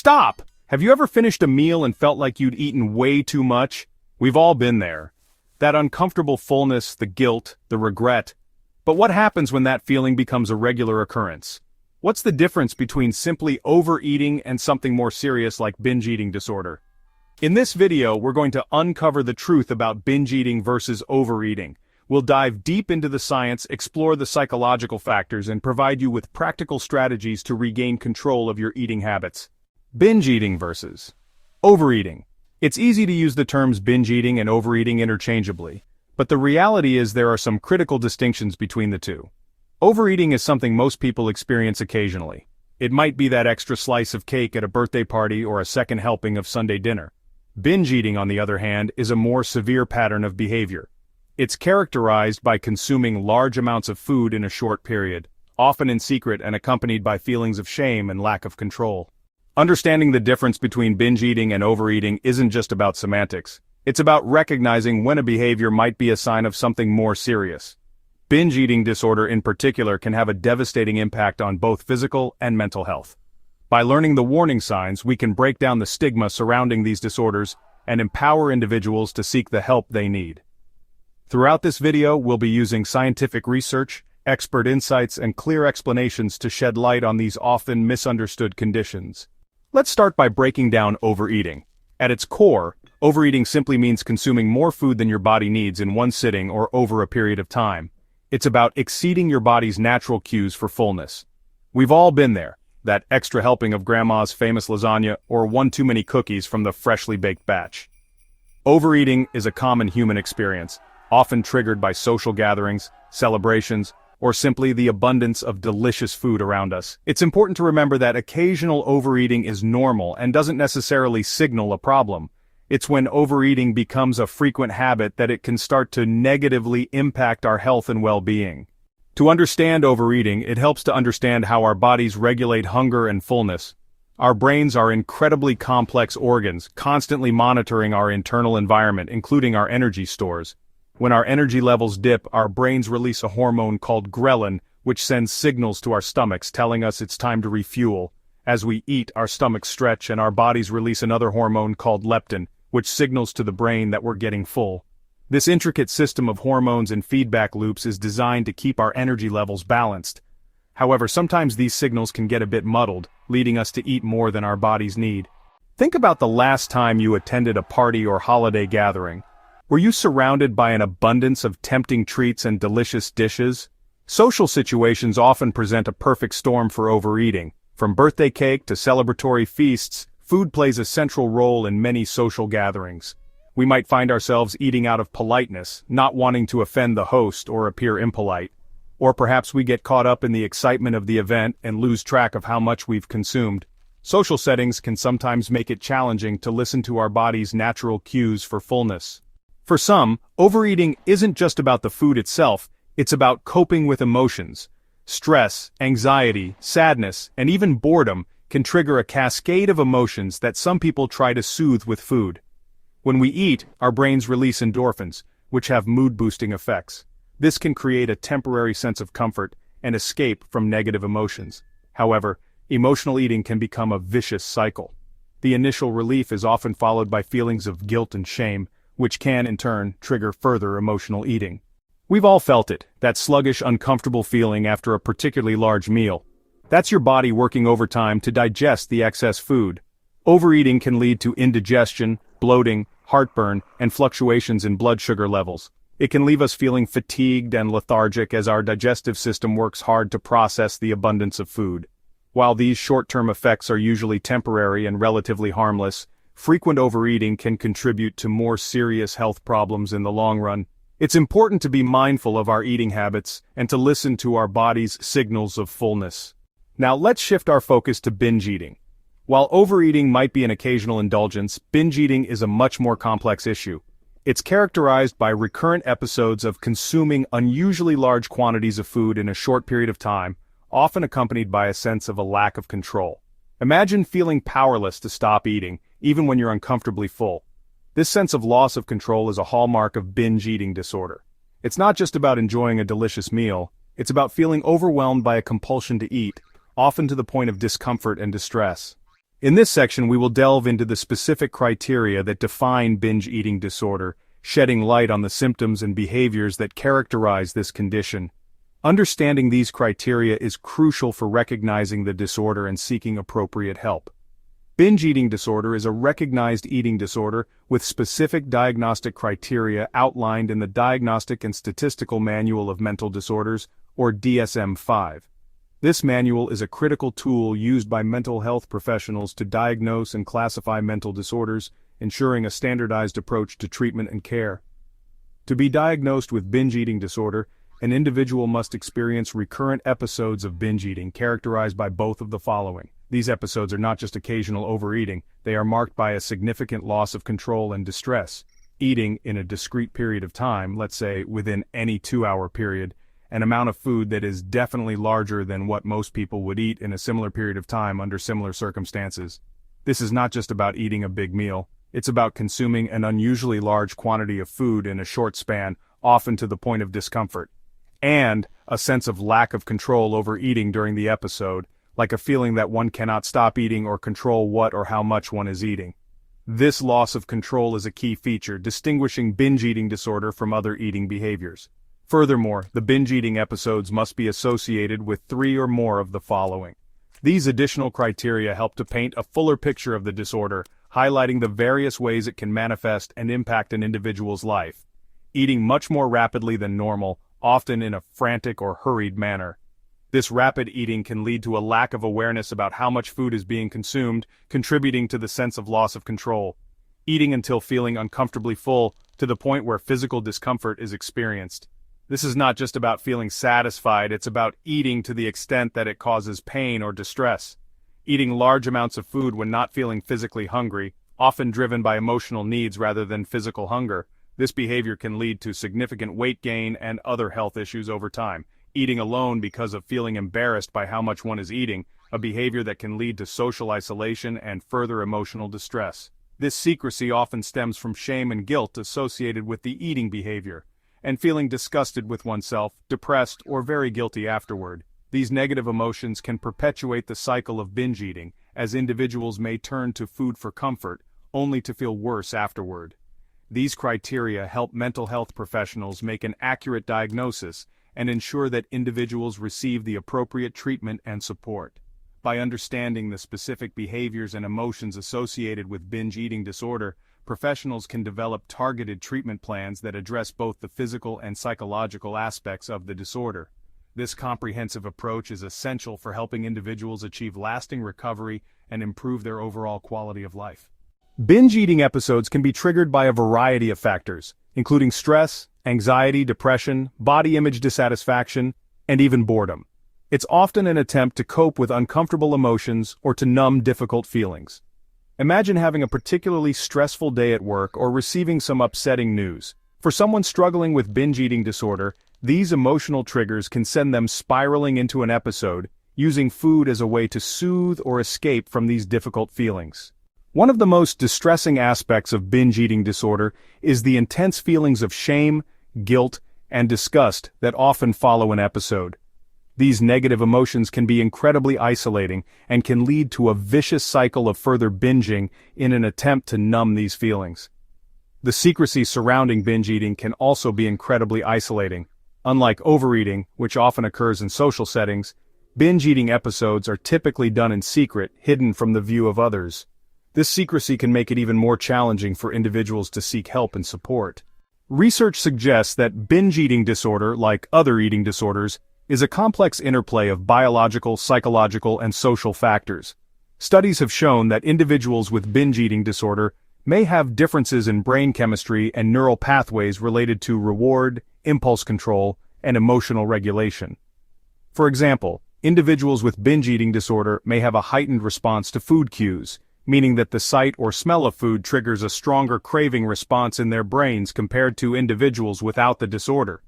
Stop! Have you ever finished a meal and felt like you'd eaten way too much? We've all been there. That uncomfortable fullness, the guilt, the regret. But what happens when that feeling becomes a regular occurrence? What's the difference between simply overeating and something more serious like binge eating disorder? In this video, we're going to uncover the truth about binge eating versus overeating. We'll dive deep into the science, explore the psychological factors, and provide you with practical strategies to regain control of your eating habits. Binge eating versus overeating. It's easy to use the terms binge eating and overeating interchangeably, but the reality is there are some critical distinctions between the two. Overeating is something most people experience occasionally. It might be that extra slice of cake at a birthday party or a second helping of Sunday dinner. Binge eating, on the other hand, is a more severe pattern of behavior. It's characterized by consuming large amounts of food in a short period, often in secret and accompanied by feelings of shame and lack of control. Understanding the difference between binge eating and overeating isn't just about semantics. It's about recognizing when a behavior might be a sign of something more serious. Binge eating disorder in particular can have a devastating impact on both physical and mental health. By learning the warning signs, we can break down the stigma surrounding these disorders and empower individuals to seek the help they need. Throughout this video, we'll be using scientific research, expert insights, and clear explanations to shed light on these often misunderstood conditions. Let's start by breaking down overeating. At its core, overeating simply means consuming more food than your body needs in one sitting or over a period of time. It's about exceeding your body's natural cues for fullness. We've all been there, that extra helping of grandma's famous lasagna or one too many cookies from the freshly baked batch. Overeating is a common human experience, often triggered by social gatherings, celebrations, or simply the abundance of delicious food around us. It's important to remember that occasional overeating is normal and doesn't necessarily signal a problem. It's when overeating becomes a frequent habit that it can start to negatively impact our health and well-being. To understand overeating, it helps to understand how our bodies regulate hunger and fullness. Our brains are incredibly complex organs, constantly monitoring our internal environment, including our energy stores. When our energy levels dip, our brains release a hormone called ghrelin, which sends signals to our stomachs telling us it's time to refuel. As we eat, our stomachs stretch and our bodies release another hormone called leptin, which signals to the brain that we're getting full. This intricate system of hormones and feedback loops is designed to keep our energy levels balanced. However, sometimes these signals can get a bit muddled, leading us to eat more than our bodies need. Think about the last time you attended a party or holiday gathering. Were you surrounded by an abundance of tempting treats and delicious dishes? Social situations often present a perfect storm for overeating. From birthday cake to celebratory feasts, food plays a central role in many social gatherings. We might find ourselves eating out of politeness, not wanting to offend the host or appear impolite. Or perhaps we get caught up in the excitement of the event and lose track of how much we've consumed. Social settings can sometimes make it challenging to listen to our body's natural cues for fullness. For some, overeating isn't just about the food itself, it's about coping with emotions. Stress, anxiety, sadness, and even boredom can trigger a cascade of emotions that some people try to soothe with food. When we eat, our brains release endorphins, which have mood-boosting effects. This can create a temporary sense of comfort and escape from negative emotions. However, emotional eating can become a vicious cycle. The initial relief is often followed by feelings of guilt and shame, which can, in turn, trigger further emotional eating. We've all felt it, that sluggish, uncomfortable feeling after a particularly large meal. That's your body working overtime to digest the excess food. Overeating can lead to indigestion, bloating, heartburn, and fluctuations in blood sugar levels. It can leave us feeling fatigued and lethargic as our digestive system works hard to process the abundance of food. While these short-term effects are usually temporary and relatively harmless, frequent overeating can contribute to more serious health problems in the long run. It's important to be mindful of our eating habits and to listen to our body's signals of fullness. Now let's shift our focus to binge eating. While overeating might be an occasional indulgence, binge eating is a much more complex issue. It's characterized by recurrent episodes of consuming unusually large quantities of food in a short period of time, often accompanied by a sense of a lack of control. Imagine feeling powerless to stop eating, even when you're uncomfortably full. This sense of loss of control is a hallmark of binge eating disorder. It's not just about enjoying a delicious meal, it's about feeling overwhelmed by a compulsion to eat, often to the point of discomfort and distress. In this section, we will delve into the specific criteria that define binge eating disorder, shedding light on the symptoms and behaviors that characterize this condition. Understanding these criteria is crucial for recognizing the disorder and seeking appropriate help. Binge eating disorder is a recognized eating disorder with specific diagnostic criteria outlined in the Diagnostic and Statistical Manual of Mental Disorders, or DSM-5. This manual is a critical tool used by mental health professionals to diagnose and classify mental disorders, ensuring a standardized approach to treatment and care. To be diagnosed with binge eating disorder, an individual must experience recurrent episodes of binge eating characterized by both of the following. These episodes are not just occasional overeating, they are marked by a significant loss of control and distress. Eating in a discrete period of time, let's say within any 2-hour period, an amount of food that is definitely larger than what most people would eat in a similar period of time under similar circumstances. This is not just about eating a big meal, it's about consuming an unusually large quantity of food in a short span, often to the point of discomfort. And a sense of lack of control over eating during the episode, like a feeling that one cannot stop eating or control what or how much one is eating. This loss of control is a key feature, distinguishing binge eating disorder from other eating behaviors. Furthermore, the binge eating episodes must be associated with 3 or more of the following. These additional criteria help to paint a fuller picture of the disorder, highlighting the various ways it can manifest and impact an individual's life. Eating much more rapidly than normal, often in a frantic or hurried manner. This rapid eating can lead to a lack of awareness about how much food is being consumed, contributing to the sense of loss of control. Eating until feeling uncomfortably full, to the point where physical discomfort is experienced. This is not just about feeling satisfied, it's about eating to the extent that it causes pain or distress. Eating large amounts of food when not feeling physically hungry, often driven by emotional needs rather than physical hunger. This behavior can lead to significant weight gain and other health issues over time. Eating alone because of feeling embarrassed by how much one is eating, a behavior that can lead to social isolation and further emotional distress. This secrecy often stems from shame and guilt associated with the eating behavior, and feeling disgusted with oneself, depressed, or very guilty afterward. These negative emotions can perpetuate the cycle of binge eating, as individuals may turn to food for comfort, only to feel worse afterward. These criteria help mental health professionals make an accurate diagnosis and ensure that individuals receive the appropriate treatment and support. By understanding the specific behaviors and emotions associated with binge eating disorder, professionals can develop targeted treatment plans that address both the physical and psychological aspects of the disorder. This comprehensive approach is essential for helping individuals achieve lasting recovery and improve their overall quality of life. Binge eating episodes can be triggered by a variety of factors, including stress, anxiety, depression, body image dissatisfaction, and even boredom. It's often an attempt to cope with uncomfortable emotions or to numb difficult feelings. Imagine having a particularly stressful day at work or receiving some upsetting news. For someone struggling with binge eating disorder, these emotional triggers can send them spiraling into an episode, using food as a way to soothe or escape from these difficult feelings. One of the most distressing aspects of binge eating disorder is the intense feelings of shame, guilt, and disgust that often follow an episode. These negative emotions can be incredibly isolating and can lead to a vicious cycle of further binging in an attempt to numb these feelings. The secrecy surrounding binge eating can also be incredibly isolating. Unlike overeating, which often occurs in social settings, binge eating episodes are typically done in secret, hidden from the view of others. This secrecy can make it even more challenging for individuals to seek help and support. Research suggests that binge eating disorder, like other eating disorders, is a complex interplay of biological, psychological, and social factors. Studies have shown that individuals with binge eating disorder may have differences in brain chemistry and neural pathways related to reward, impulse control, and emotional regulation. For example, individuals with binge eating disorder may have a heightened response to food cues, meaning that the sight or smell of food triggers a stronger craving response in their brains compared to individuals without the disorder.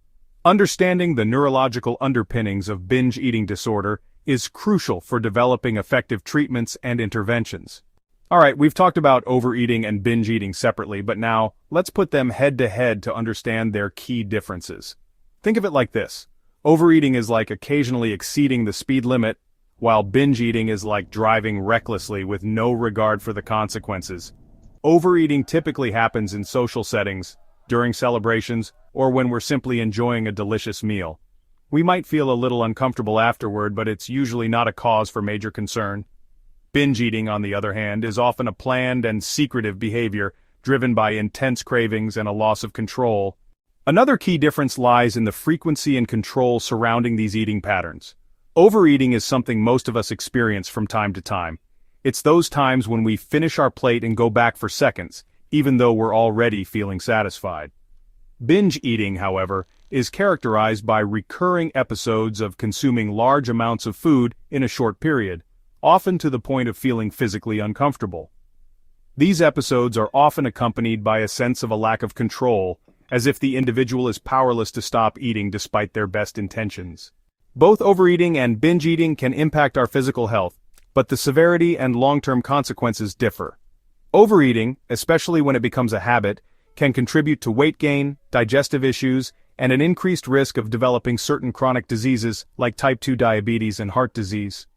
Understanding the neurological underpinnings of binge eating disorder is crucial for developing effective treatments and interventions. Alright, we've talked about overeating and binge eating separately, but now, let's put them head to head to understand their key differences. Think of it like this. Overeating is like occasionally exceeding the speed limit, while binge eating is like driving recklessly with no regard for the consequences. Overeating typically happens in social settings, during celebrations, or when we're simply enjoying a delicious meal. We might feel a little uncomfortable afterward, but it's usually not a cause for major concern. Binge eating, on the other hand, is often a planned and secretive behavior, driven by intense cravings and a loss of control. Another key difference lies in the frequency and control surrounding these eating patterns. Overeating is something most of us experience from time to time. It's those times when we finish our plate and go back for seconds, even though we're already feeling satisfied. Binge eating, however, is characterized by recurring episodes of consuming large amounts of food in a short period, often to the point of feeling physically uncomfortable. These episodes are often accompanied by a sense of a lack of control, as if the individual is powerless to stop eating despite their best intentions. Both overeating and binge eating can impact our physical health, but the severity and long-term consequences differ. Overeating, especially when it becomes a habit, can contribute to weight gain, digestive issues, and an increased risk of developing certain chronic diseases like type 2 diabetes and heart disease.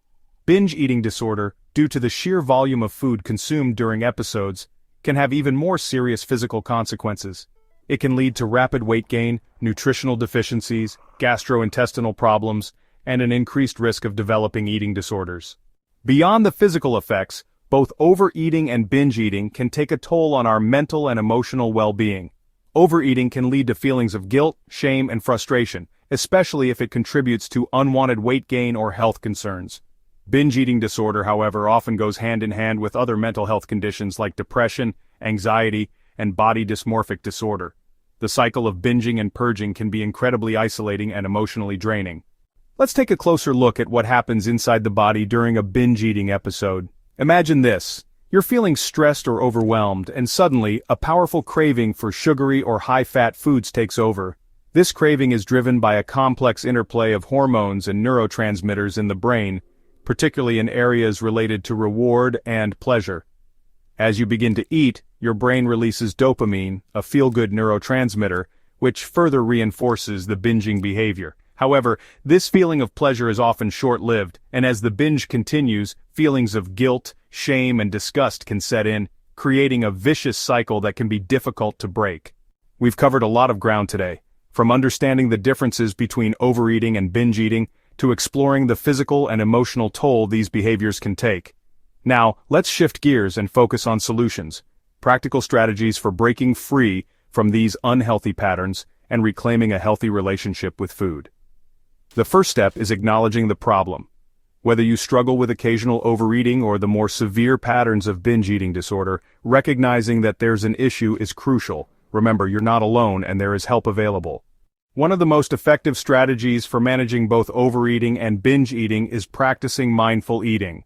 Binge eating disorder, due to the sheer volume of food consumed during episodes, can have even more serious physical consequences. It can lead to rapid weight gain, nutritional deficiencies, gastrointestinal problems, and an increased risk of developing eating disorders. Beyond the physical effects, both overeating and binge eating can take a toll on our mental and emotional well-being. Overeating can lead to feelings of guilt, shame, and frustration, especially if it contributes to unwanted weight gain or health concerns. Binge eating disorder, however, often goes hand in hand with other mental health conditions like depression, anxiety, and body dysmorphic disorder. The cycle of binging and purging can be incredibly isolating and emotionally draining. Let's take a closer look at what happens inside the body during a binge eating episode. Imagine this. You're feeling stressed or overwhelmed, and suddenly, a powerful craving for sugary or high-fat foods takes over. This craving is driven by a complex interplay of hormones and neurotransmitters in the brain, particularly in areas related to reward and pleasure. As you begin to eat, your brain releases dopamine, a feel-good neurotransmitter, which further reinforces the binging behavior. However, this feeling of pleasure is often short-lived, and as the binge continues, feelings of guilt, shame, and disgust can set in, creating a vicious cycle that can be difficult to break. We've covered a lot of ground today, from understanding the differences between overeating and binge eating, to exploring the physical and emotional toll these behaviors can take. Now, let's shift gears and focus on solutions, practical strategies for breaking free from these unhealthy patterns and reclaiming a healthy relationship with food. The first step is acknowledging the problem. Whether you struggle with occasional overeating or the more severe patterns of binge eating disorder, recognizing that there's an issue is crucial. Remember, you're not alone and there is help available. One of the most effective strategies for managing both overeating and binge eating is practicing mindful eating.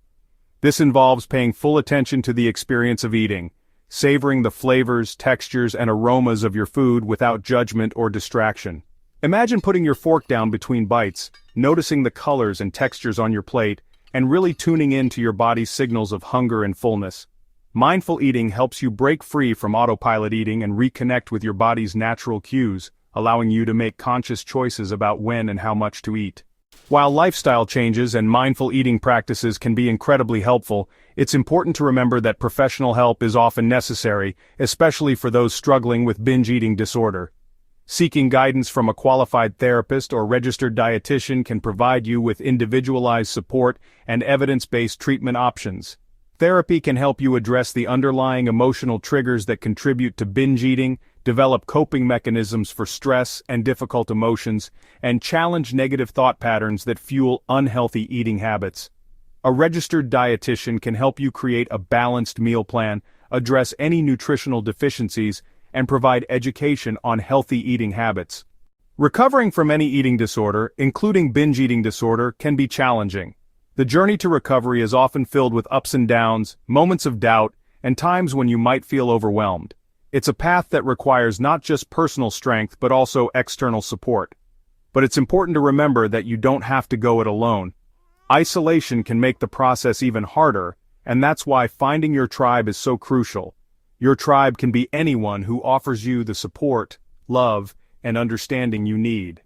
This involves paying full attention to the experience of eating, savoring the flavors, textures, and aromas of your food without judgment or distraction. Imagine putting your fork down between bites, noticing the colors and textures on your plate, and really tuning in to your body's signals of hunger and fullness. Mindful eating helps you break free from autopilot eating and reconnect with your body's natural cues, allowing you to make conscious choices about when and how much to eat. While lifestyle changes and mindful eating practices can be incredibly helpful, it's important to remember that professional help is often necessary, especially for those struggling with binge eating disorder. Seeking guidance from a qualified therapist or registered dietitian can provide you with individualized support and evidence-based treatment options. Therapy can help you address the underlying emotional triggers that contribute to binge eating, develop coping mechanisms for stress and difficult emotions, and challenge negative thought patterns that fuel unhealthy eating habits. A registered dietitian can help you create a balanced meal plan, address any nutritional deficiencies, and provide education on healthy eating habits. Recovering from any eating disorder, including binge eating disorder, can be challenging. The journey to recovery is often filled with ups and downs, moments of doubt, and times when you might feel overwhelmed. It's a path that requires not just personal strength but also external support. But it's important to remember that you don't have to go it alone. Isolation can make the process even harder, and that's why finding your tribe is so crucial. Your tribe can be anyone who offers you the support, love, and understanding you need.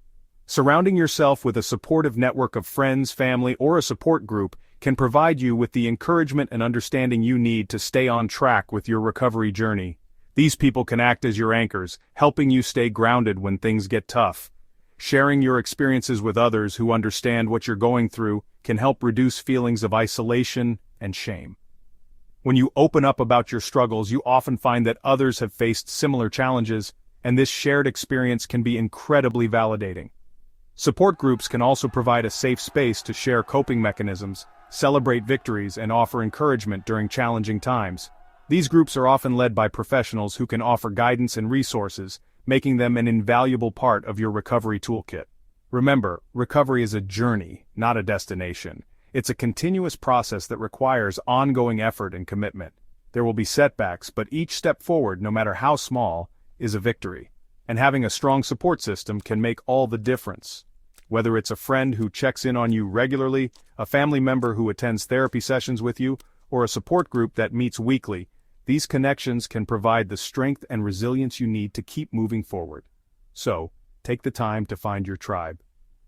Surrounding yourself with a supportive network of friends, family, or a support group can provide you with the encouragement and understanding you need to stay on track with your recovery journey. These people can act as your anchors, helping you stay grounded when things get tough. Sharing your experiences with others who understand what you're going through can help reduce feelings of isolation and shame. When you open up about your struggles, you often find that others have faced similar challenges, and this shared experience can be incredibly validating. Support groups can also provide a safe space to share coping mechanisms, celebrate victories, and offer encouragement during challenging times. These groups are often led by professionals who can offer guidance and resources, making them an invaluable part of your recovery toolkit. Remember, recovery is a journey, not a destination. It's a continuous process that requires ongoing effort and commitment. There will be setbacks, but each step forward, no matter how small, is a victory. And having a strong support system can make all the difference. Whether it's a friend who checks in on you regularly, a family member who attends therapy sessions with you, or a support group that meets weekly, these connections can provide the strength and resilience you need to keep moving forward. So, take the time to find your tribe.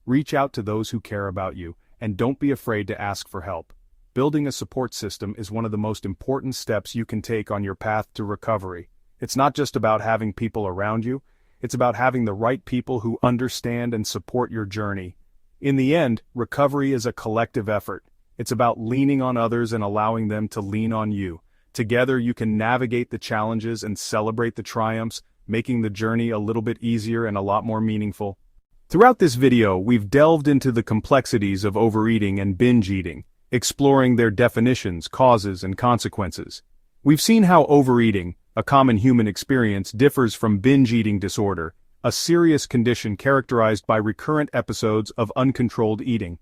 Reach out to those who care about you, and don't be afraid to ask for help. Building a support system is one of the most important steps you can take on your path to recovery. It's not just about having people around you, it's about having the right people who understand and support your journey. In the end, recovery is a collective effort. It's about leaning on others and allowing them to lean on you. Together you can navigate the challenges and celebrate the triumphs, making the journey a little bit easier and a lot more meaningful. Throughout this video, we've delved into the complexities of overeating and binge eating, exploring their definitions, causes, and consequences. We've seen how overeating, a common human experience, differs from binge eating disorder, a serious condition characterized by recurrent episodes of uncontrolled eating.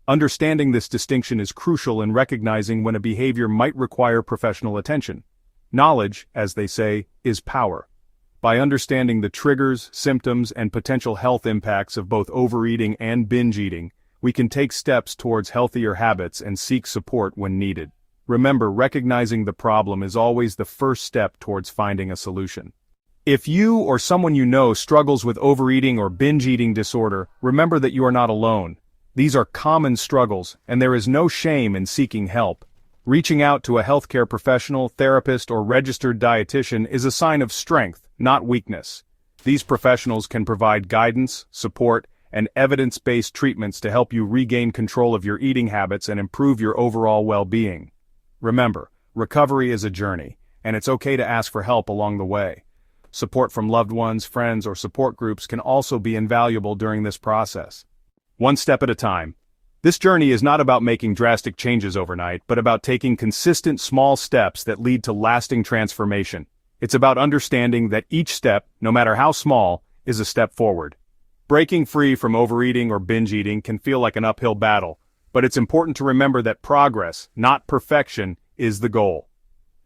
Understanding this distinction is crucial in recognizing when a behavior might require professional attention. Knowledge, as they say, is power. By understanding the triggers, symptoms, and potential health impacts of both overeating and binge eating, we can take steps towards healthier habits and seek support when needed. Remember, recognizing the problem is always the first step towards finding a solution. If you or someone you know struggles with overeating or binge eating disorder, remember that you are not alone. These are common struggles, and there is no shame in seeking help. Reaching out to a healthcare professional, therapist, or registered dietitian is a sign of strength, not weakness. These professionals can provide guidance, support, and evidence-based treatments to help you regain control of your eating habits and improve your overall well-being. Remember, recovery is a journey, and it's okay to ask for help along the way. Support from loved ones, friends, or support groups can also be invaluable during this process. One step at a time. This journey is not about making drastic changes overnight, but about taking consistent small steps that lead to lasting transformation. It's about understanding that each step, no matter how small, is a step forward. Breaking free from overeating or binge eating can feel like an uphill battle, but it's important to remember that progress, not perfection, is the goal.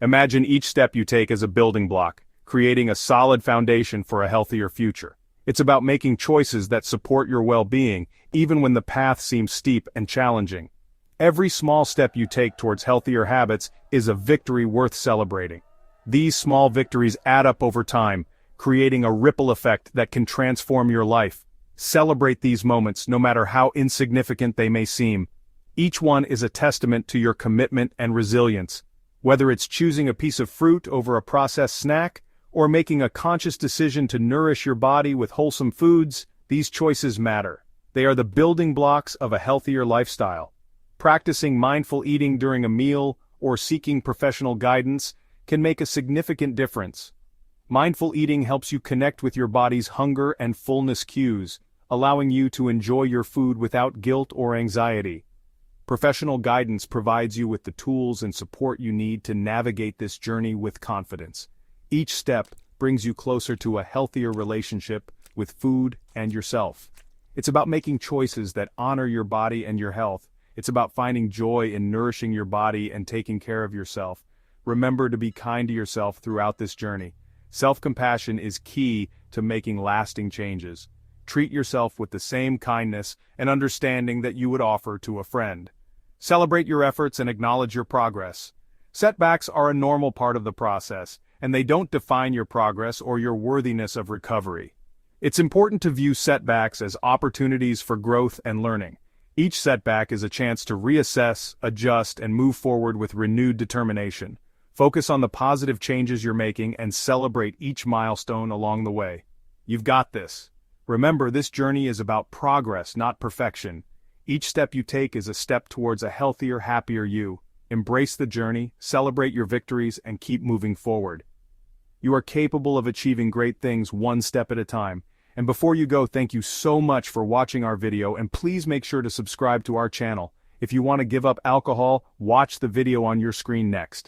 Imagine each step you take as a building block, creating a solid foundation for a healthier future. It's about making choices that support your well-being, even when the path seems steep and challenging. Every small step you take towards healthier habits is a victory worth celebrating. These small victories add up over time, creating a ripple effect that can transform your life. Celebrate these moments, no matter how insignificant they may seem. Each one is a testament to your commitment and resilience. Whether it's choosing a piece of fruit over a processed snack, or making a conscious decision to nourish your body with wholesome foods, these choices matter. They are the building blocks of a healthier lifestyle. Practicing mindful eating during a meal or seeking professional guidance can make a significant difference. Mindful eating helps you connect with your body's hunger and fullness cues, allowing you to enjoy your food without guilt or anxiety. Professional guidance provides you with the tools and support you need to navigate this journey with confidence. Each step brings you closer to a healthier relationship with food and yourself. It's about making choices that honor your body and your health. It's about finding joy in nourishing your body and taking care of yourself. Remember to be kind to yourself throughout this journey. Self-compassion is key to making lasting changes. Treat yourself with the same kindness and understanding that you would offer to a friend. Celebrate your efforts and acknowledge your progress. Setbacks are a normal part of the process, and they don't define your progress or your worthiness of recovery. It's important to view setbacks as opportunities for growth and learning. Each setback is a chance to reassess, adjust, and move forward with renewed determination. Focus on the positive changes you're making and celebrate each milestone along the way. You've got this. Remember, this journey is about progress, not perfection. Each step you take is a step towards a healthier, happier you. Embrace the journey, celebrate your victories, and keep moving forward. You are capable of achieving great things one step at a time. And before you go, thank you so much for watching our video, and please make sure to subscribe to our channel. If you want to give up alcohol, watch the video on your screen next.